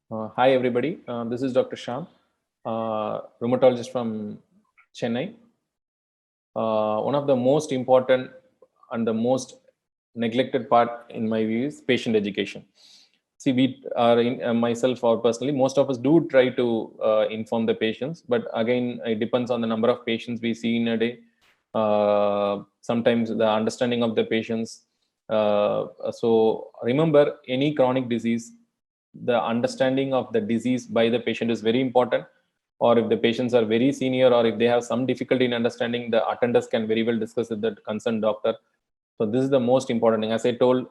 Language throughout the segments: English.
Hi everybody, this is Dr. Sham, rheumatologist from Chennai. One of the most important and the most neglected part in my view is patient education. See, we are myself or personally, most of us do try to inform the patients, but again, it depends on the number of patients we see in a day. Sometimes the understanding of the patients. So remember, any chronic disease, the understanding of the disease by the patient is very important. Or if the patients are very senior, or if they have some difficulty in understanding, the attenders can very well discuss with the concerned doctor. So this is the most important thing. As I told,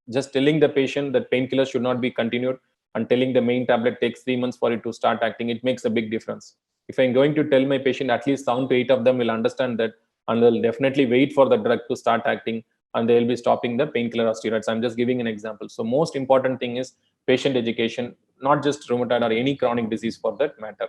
just telling the patient that painkillers should not be continued and telling the main tablet takes 3 months for it to start acting, it makes a big difference. If I'm going to tell my patient, at least 7 to 8 of them will understand that, and they'll definitely wait for the drug to start acting, and they'll be stopping the painkiller or steroids. I'm just giving an example. So most important thing is patient education, not just rheumatoid or any chronic disease for that matter.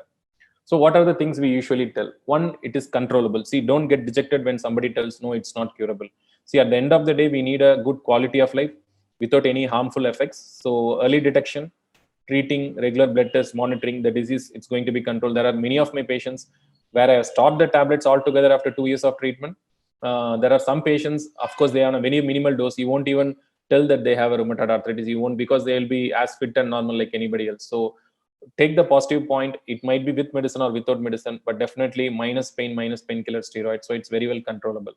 So what are the things we usually tell? One, it is controllable. See, don't get dejected when somebody tells no, it's not curable. See, at the end of the day, we need a good quality of life without any harmful effects. So early detection, treating, regular blood tests, monitoring the disease, it's going to be controlled. There are many of my patients where I have stopped the tablets altogether after 2 years of treatment. There are some patients, of course, they are on a very minimal dose. You won't even tell that they have a rheumatoid arthritis. You won't, because they'll be as fit and normal like anybody else. So take the positive point. It might be with medicine or without medicine, but definitely minus pain, minus painkiller, steroid. So it's very well controllable.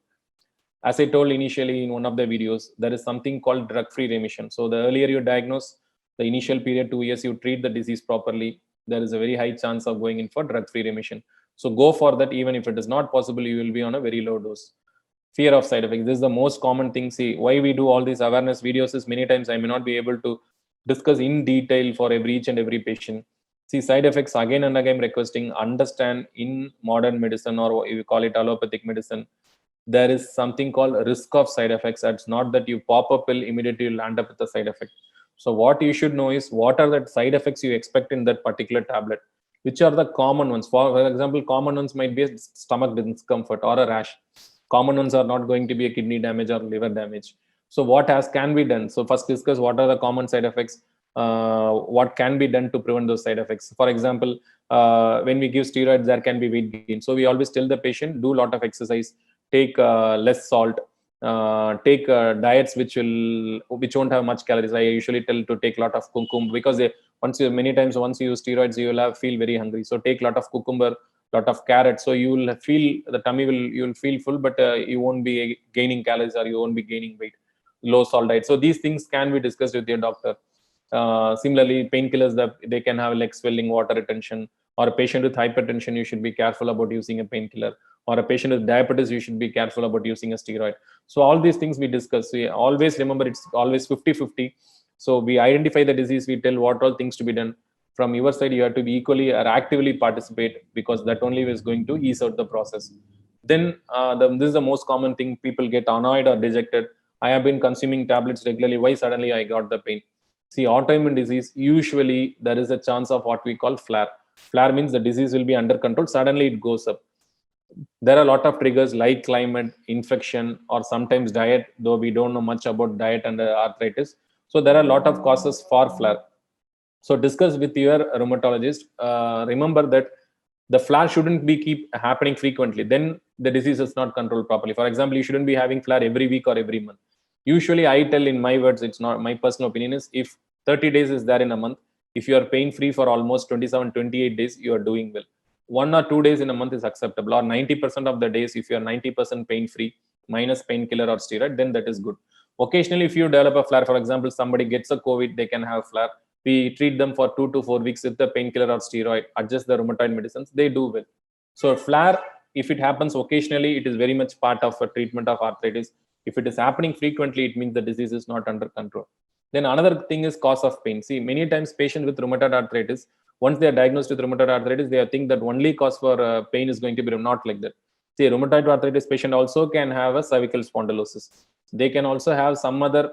As I told initially in one of the videos, there is something called drug-free remission. So the earlier you diagnose, the initial period 2 years, you treat the disease properly, there is a very high chance of going in for drug-free remission. So go for that. Even if it is not possible, you will be on a very low dose. Fear of side effects, this is the most common thing. See, why we do all these awareness videos is many times I may not be able to discuss in detail for each and every patient. See, side effects, again and again requesting, understand in modern medicine, or you call it allopathic medicine, there is something called risk of side effects. It's not that you pop a pill, immediately you land up with a side effect. So what you should know is what are the side effects you expect in that particular tablet, which are the common ones. For example, common ones might be a stomach discomfort or a rash. Common ones are not going to be a kidney damage or liver damage. So what has can be done? So first discuss what are the common side effects, what can be done to prevent those side effects. For example, when we give steroids, there can be weight gain. So we always tell the patient, do a lot of exercise, take less salt, take diets which won't have much calories. I usually tell to take a lot of cucumber, because many times once you use steroids, you will feel very hungry. So take a lot of cucumber, lot of carrots, so you will feel the tummy will, you will feel full, but you won't be gaining calories, or you won't be gaining weight. Low salt diet. So these things can be discussed with your doctor. Similarly, painkillers, that they can have like swelling, water retention. Or a patient with hypertension, you should be careful about using a painkiller. Or a patient with diabetes, you should be careful about using a steroid. So all these things we discuss. We always remember, it's always 50-50. So we identify the disease, we tell what all things to be done. From your side, you have to be equally or actively participate, because that only is going to ease out the process. Then this is the most common thing. People get annoyed or dejected. I have been consuming tablets regularly, why suddenly I got the pain? See, autoimmune disease, usually there is a chance of what we call flare. Flare means the disease will be under control, suddenly it goes up. There are a lot of triggers like climate, infection, or sometimes diet, though we don't know much about diet and arthritis. So there are a lot of causes for flare. So discuss with your rheumatologist. Remember that the flare shouldn't be keep happening frequently, then the disease is not controlled properly. For example, you shouldn't be having flare every week or every month. Usually I tell, in my words, it's not my personal opinion, is if 30 days is there in a month, if you are pain free for almost 27-28 days, you are doing well. 1 or 2 days in a month is acceptable, or 90% of the days, if you are 90% pain free minus painkiller or steroid, then that is good. Occasionally, if you develop a flare, for example, somebody gets a COVID, they can have flare. We treat them for 2 to 4 weeks with the painkiller or steroid, adjust the rheumatoid medicines, they do well. So flare, if it happens occasionally, it is very much part of a treatment of arthritis. If it is happening frequently, it means the disease is not under control. Then another thing is cause of pain. See, many times patients with rheumatoid arthritis, once they are diagnosed with rheumatoid arthritis, they think that only cause for pain is going to be not like that. See, a rheumatoid arthritis patient also can have a cervical spondylosis. They can also have some other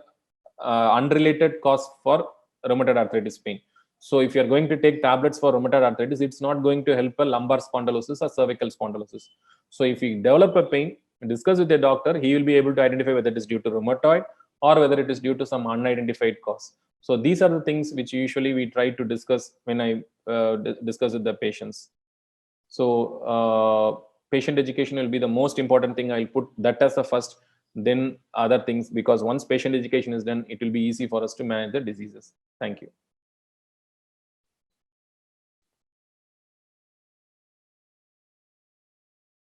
unrelated cause for rheumatoid arthritis pain. So if you are going to take tablets for rheumatoid arthritis, it's not going to help a lumbar spondylosis or cervical spondylosis. So if you develop a pain, discuss with the doctor, he will be able to identify whether it is due to rheumatoid or whether it is due to some unidentified cause. So these are the things which usually we try to discuss when I discuss with the patients. So patient education will be the most important thing. I'll put that as the first, then other things, because once patient education is done, it will be easy for us to manage the diseases. Thank you.